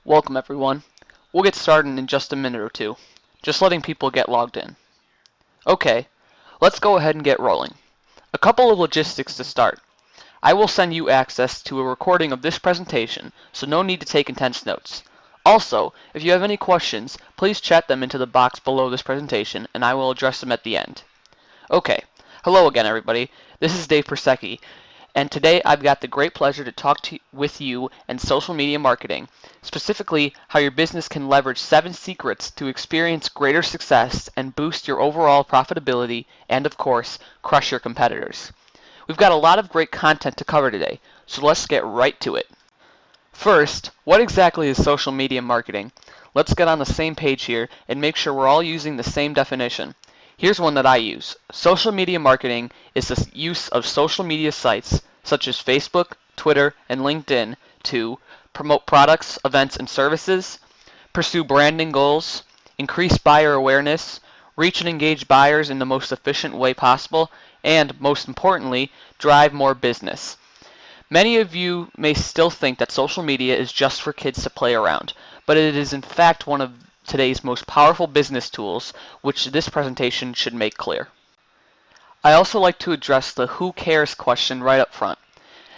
Welcome everyone. We'll get started in just a minute or two. Just letting people get logged in. Okay, let's go ahead and get rolling. A couple of logistics to start. I will send you access to a recording of this presentation, so no need to take intense notes. Also, if you have any questions, please chat them into the box below this presentation and I will address them at the end. Okay, hello again everybody. This is Dave Persecki. And today I've got the great pleasure to talk with you and social media marketing, specifically how your business can leverage 7 secrets to experience greater success and boost your overall profitability and, of course, crush your competitors. We've got a lot of great content to cover today, so let's get right to it. First, what exactly is social media marketing? Let's get on the same page here and make sure we're all using the same definition. Here's one that I use. Social media marketing is the use of social media sites such as Facebook, Twitter, and LinkedIn to promote products, events, and services, pursue branding goals, increase buyer awareness, reach and engage buyers in the most efficient way possible, and, most importantly, drive more business. Many of you may still think that social media is just for kids to play around, but it is in fact one of today's most powerful business tools, which this presentation should make clear. I also like to address the who cares question right up front.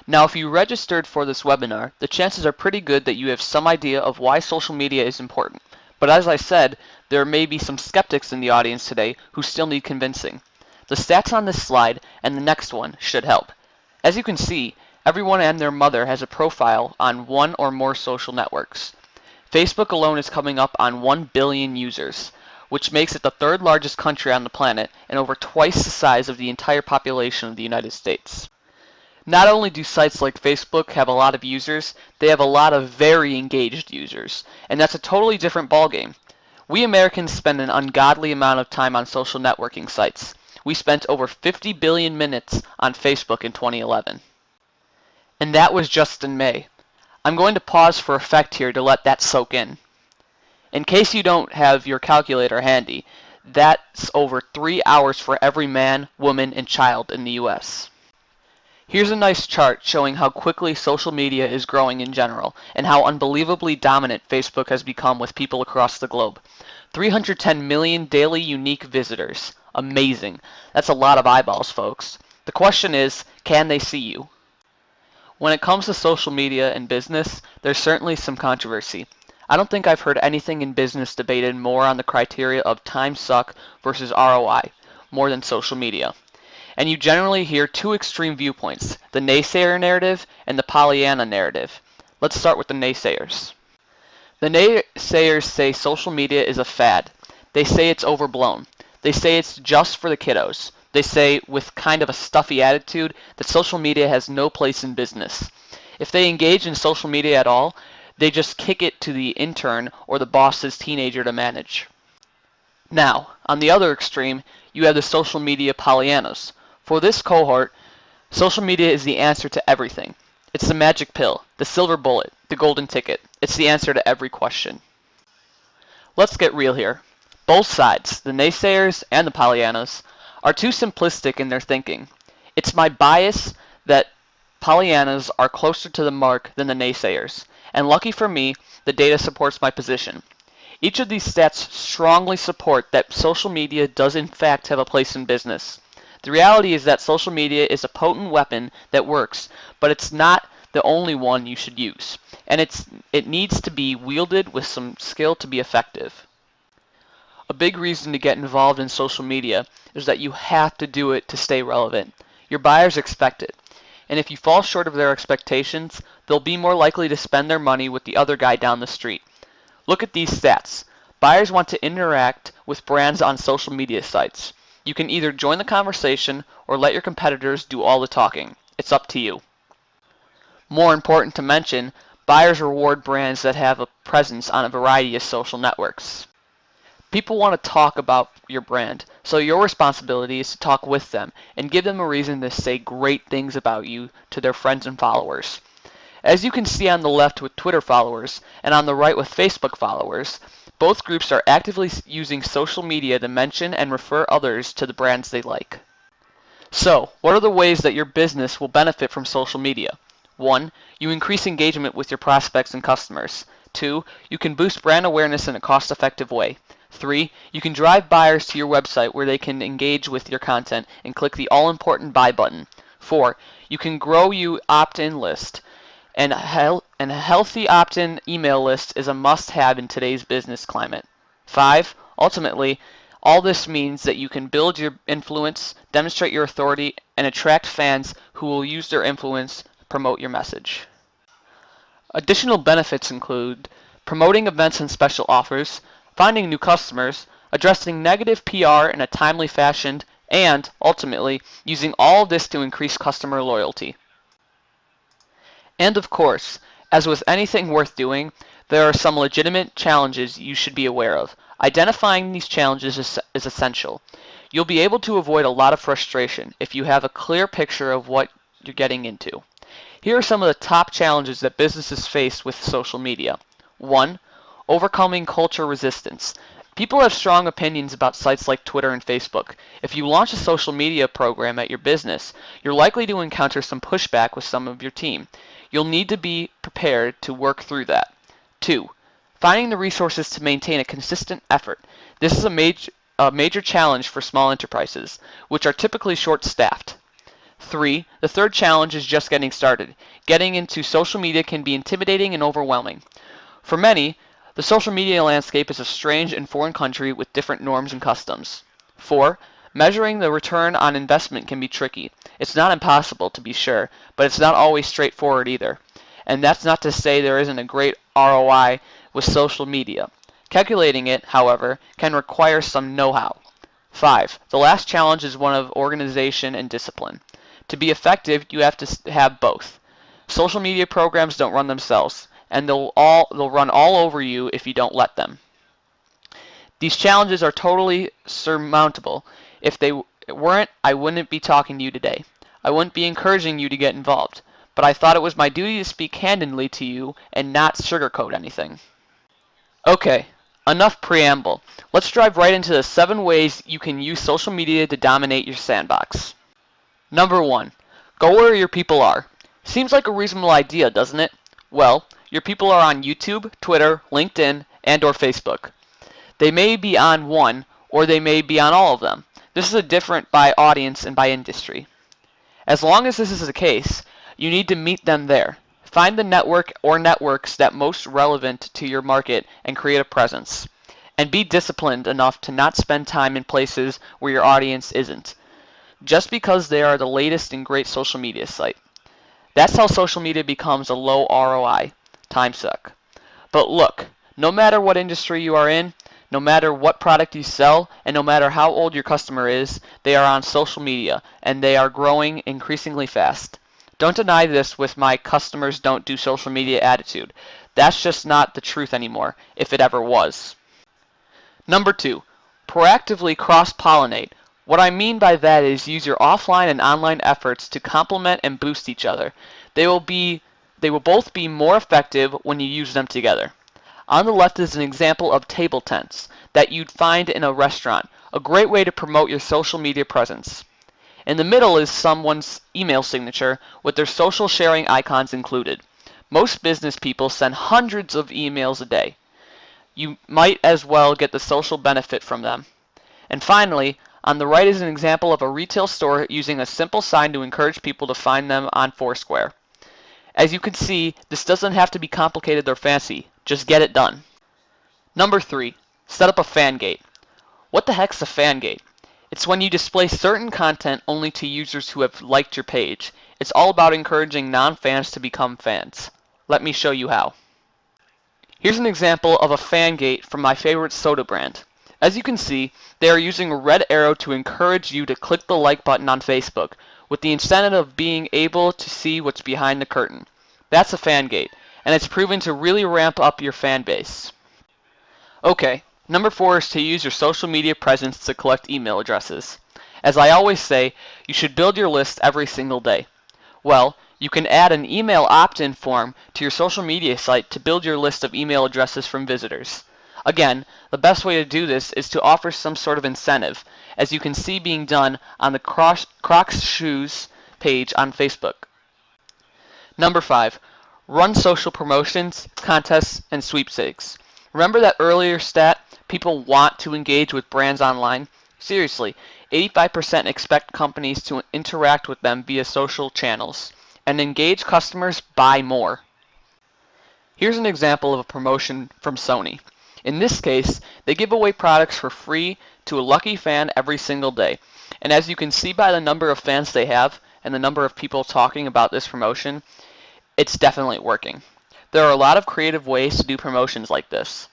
Now, if you registered for this webinar, the chances are pretty good that you have some idea of why social media is important. But as I said, there may be some skeptics in the audience today who still need convincing. The stats on this slide and the next one should help. As you can see, everyone and their mother has a profile on one or more social networks. Facebook alone is coming up on 1 billion users, which makes it the 3rd largest country on the planet and over twice the size of the entire population of the United States. Not only do sites like Facebook have a lot of users, they have a lot of very engaged users, and that's a totally different ballgame. We Americans spend an ungodly amount of time on social networking sites. We spent over 50 billion minutes on Facebook in 2011. And that was just in May. I'm going to pause for effect here to let that soak in. In case you don't have your calculator handy, that's over 3 hours for every man, woman, and child in the US. Here's a nice chart showing how quickly social media is growing in general, and how unbelievably dominant Facebook has become with people across the globe. 310 million daily unique visitors. Amazing. That's a lot of eyeballs, folks. The question is, can they see you? When it comes to social media and business, there's certainly some controversy. I don't think I've heard anything in business debated more on the criteria of time suck versus ROI, more than social media. And you generally hear 2 extreme viewpoints, the naysayer narrative and the Pollyanna narrative. Let's start with the naysayers. The naysayers say social media is a fad. They say it's overblown. They say it's just for the kiddos. They say, with kind of a stuffy attitude, that social media has no place in business. If they engage in social media at all, they just kick it to the intern or the boss's teenager to manage. Now, on the other extreme, you have the social media Pollyannas. For this cohort, social media is the answer to everything. It's the magic pill, the silver bullet, the golden ticket. It's the answer to every question. Let's get real here. Both sides, the naysayers and the Pollyannas, are too simplistic in their thinking. It's my bias that Pollyannas are closer to the mark than the naysayers, and lucky for me, the data supports my position. Each of these stats strongly support that social media does in fact have a place in business. The reality is that social media is a potent weapon that works, but it's not the only one you should use, and it needs to be wielded with some skill to be effective. A big reason to get involved in social media is that you have to do it to stay relevant. Your buyers expect it. And if you fall short of their expectations, they'll be more likely to spend their money with the other guy down the street. Look at these stats. Buyers want to interact with brands on social media sites. You can either join the conversation or let your competitors do all the talking. It's up to you. More important to mention, buyers reward brands that have a presence on a variety of social networks. People want to talk about your brand, so your responsibility is to talk with them and give them a reason to say great things about you to their friends and followers. As you can see on the left with Twitter followers and on the right with Facebook followers, both groups are actively using social media to mention and refer others to the brands they like. So, what are the ways that your business will benefit from social media? 1. You increase engagement with your prospects and customers. 2. You can boost brand awareness in a cost-effective way. 3. You can drive buyers to your website where they can engage with your content and click the all-important buy button. 4. You can grow your opt-in list. And a healthy opt-in email list is a must-have in today's business climate. 5. Ultimately, all this means that you can build your influence, demonstrate your authority, and attract fans who will use their influence to promote your message. Additional benefits include promoting events and special offers, finding new customers, addressing negative PR in a timely fashion, and, ultimately, using all of this to increase customer loyalty. And of course, as with anything worth doing, there are some legitimate challenges you should be aware of. Identifying these challenges is essential. You'll be able to avoid a lot of frustration if you have a clear picture of what you're getting into. Here are some of the top challenges that businesses face with social media. 1. Overcoming culture resistance. People have strong opinions about sites like Twitter and Facebook. If you launch a social media program at your business, you're likely to encounter some pushback with some of your team. You'll need to be prepared to work through that. 2. Finding the resources to maintain a consistent effort. This is a major challenge for small enterprises, which are typically short-staffed. 3. The third challenge is just getting started. Getting into social media can be intimidating and overwhelming. For many, the social media landscape is a strange and foreign country with different norms and customs. 4. Measuring the return on investment can be tricky. It's not impossible, to be sure, but it's not always straightforward either. And that's not to say there isn't a great ROI with social media. Calculating it, however, can require some know-how. 5. The last challenge is one of organization and discipline. To be effective, you have to have both. Social media programs don't run themselves, and they'll run all over you if you don't let them. These challenges are totally surmountable. If they weren't, I wouldn't be talking to you today. I wouldn't be encouraging you to get involved. But I thought it was my duty to speak candidly to you and not sugarcoat anything. Okay, enough preamble. Let's dive right into the 7 ways you can use social media to dominate your sandbox. Number 1. Go where your people are. Seems like a reasonable idea, doesn't it? Well, your people are on YouTube, Twitter, LinkedIn, and/or Facebook. They may be on one, or they may be on all of them. This is different by audience and by industry. As long as this is the case, you need to meet them there. Find the network or networks that most relevant to your market and create a presence. And be disciplined enough to not spend time in places where your audience isn't, just because they are the latest and great social media site. That's how social media becomes a low ROI, time suck. But look, no matter what industry you are in, no matter what product you sell, and no matter how old your customer is, they are on social media, and they are growing increasingly fast. Don't deny this with my customers don't do social media attitude. That's just not the truth anymore, if it ever was. Number 2, proactively cross-pollinate. What I mean by that is use your offline and online efforts to complement and boost each other. They will both be more effective when you use them together. On the left is an example of table tents that you'd find in a restaurant, a great way to promote your social media presence. In the middle is someone's email signature with their social sharing icons included. Most business people send hundreds of emails a day. You might as well get the social benefit from them. And finally, on the right is an example of a retail store using a simple sign to encourage people to find them on Foursquare. As you can see, this doesn't have to be complicated or fancy. Just get it done. Number 3, set up a fan gate. What the heck's a fan gate? It's when you display certain content only to users who have liked your page. It's all about encouraging non-fans to become fans. Let me show you how. Here's an example of a fan gate from my favorite soda brand. As you can see, they are using a red arrow to encourage you to click the like button on Facebook, with the incentive of being able to see what's behind the curtain. That's a fan gate, and it's proven to really ramp up your fan base. Okay, number 4 is to use your social media presence to collect email addresses. As I always say, you should build your list every single day. Well, you can add an email opt-in form to your social media site to build your list of email addresses from visitors. Again, the best way to do this is to offer some sort of incentive, as you can see being done on the Crocs Shoes page on Facebook. Number 5, Run social promotions, contests, and sweepstakes. Remember that earlier stat? People want to engage with brands online? Seriously, 85% expect companies to interact with them via social channels. And engaged customers buy more. Here's an example of a promotion from Sony. In this case, they give away products for free to a lucky fan every single day. And as you can see by the number of fans they have and the number of people talking about this promotion, it's definitely working. There are a lot of creative ways to do promotions like this.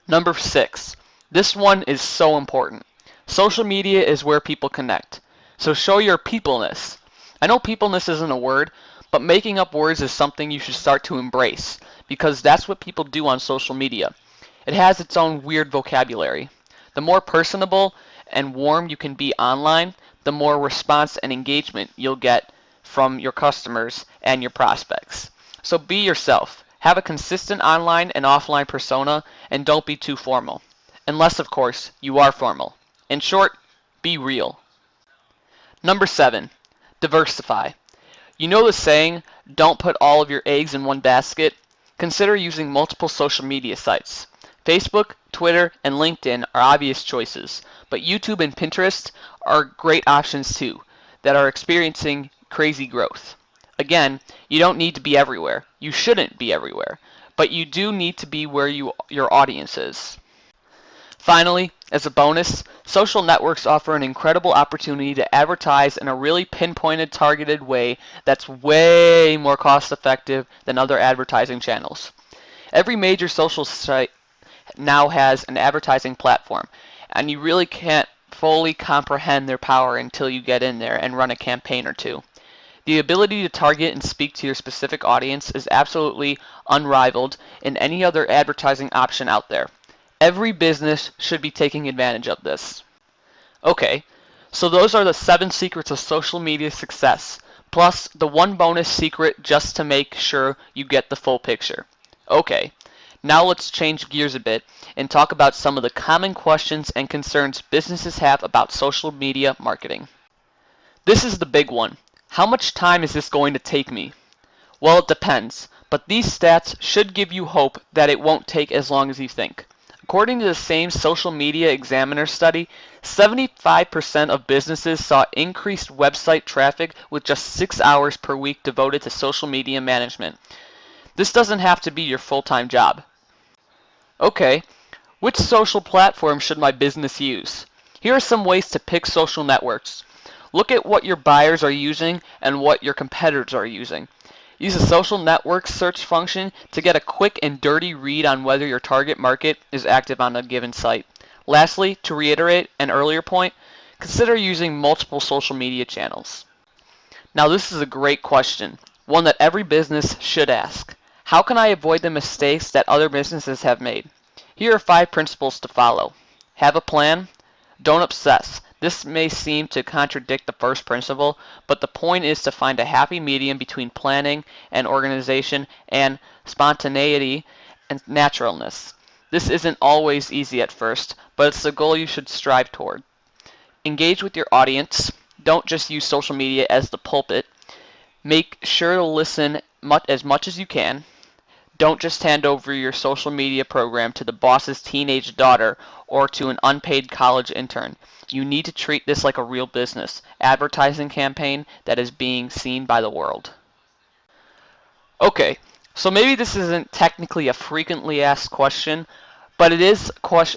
Number 6. This one is so important. Social media is where people connect. So show your peopleness. I know peopleness isn't a word, but making up words is something you should start to embrace, because that's what people do on social media. It has its own weird vocabulary. The more personable and warm you can be online, the more response and engagement you'll get from your customers and your prospects. So be yourself. Have a consistent online and offline persona, and don't be too formal. Unless, of course, you are formal. In short, be real. Number 7. Diversify. You know the saying, don't put all of your eggs in one basket? Consider using multiple social media sites. Facebook, Twitter, and LinkedIn are obvious choices, but YouTube and Pinterest are great options too, that are experiencing crazy growth. Again, you don't need to be everywhere. You shouldn't be everywhere, but you do need to be where your audience is. Finally, as a bonus, social networks offer an incredible opportunity to advertise in a really pinpointed, targeted way that's way more cost effective than other advertising channels. Every major social site now has an advertising platform, and you really can't fully comprehend their power until you get in there and run a campaign or two. The ability to target and speak to your specific audience is absolutely unrivaled in any other advertising option out there. Every business should be taking advantage of this. Okay, so those are the 7 secrets of social media success, plus the one bonus secret just to make sure you get the full picture. Okay, now let's change gears a bit and talk about some of the common questions and concerns businesses have about social media marketing. This is the big one. How much time is this going to take me? Well, it depends, but these stats should give you hope that it won't take as long as you think. According to the same Social Media Examiner study, 75% of businesses saw increased website traffic with just 6 hours per week devoted to social media management. This doesn't have to be your full-time job. Okay, which social platform should my business use? Here are some ways to pick social networks. Look at what your buyers are using and what your competitors are using. Use the social network search function to get a quick and dirty read on whether your target market is active on a given site. Lastly, to reiterate an earlier point, consider using multiple social media channels. Now this is a great question, one that every business should ask. How can I avoid the mistakes that other businesses have made? Here are 5 principles to follow. Have a plan. Don't obsess. This may seem to contradict the first principle, but the point is to find a happy medium between planning and organization and spontaneity and naturalness. This isn't always easy at first, but it's the goal you should strive toward. Engage with your audience. Don't just use social media as the pulpit. Make sure to listen as much as you can. Don't just hand over your social media program to the boss's teenage daughter or to an unpaid college intern. You need to treat this like a real business, advertising campaign that is being seen by the world. Okay, so maybe this isn't technically a frequently asked question, but it is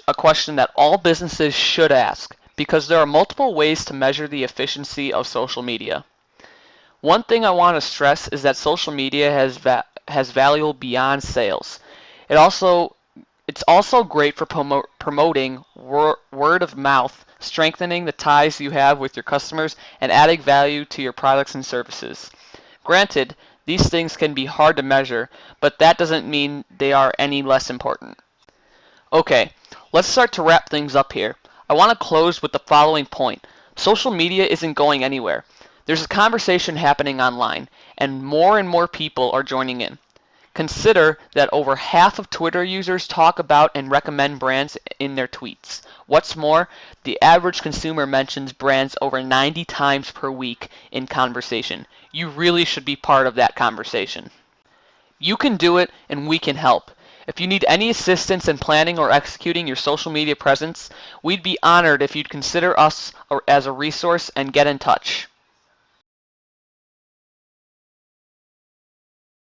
a question that all businesses should ask, because there are multiple ways to measure the efficiency of social media. One thing I want to stress is that social media has value beyond sales. It's also great for promoting word of mouth, strengthening the ties you have with your customers, and adding value to your products and services. Granted, these things can be hard to measure, but that doesn't mean they are any less important. Okay, let's start to wrap things up here. I want to close with the following point. Social media isn't going anywhere. There's a conversation happening online, and more people are joining in. Consider that over half of Twitter users talk about and recommend brands in their tweets. What's more, the average consumer mentions brands over 90 times per week in conversation. You really should be part of that conversation. You can do it, and we can help. If you need any assistance in planning or executing your social media presence, we'd be honored if you'd consider us as a resource and get in touch.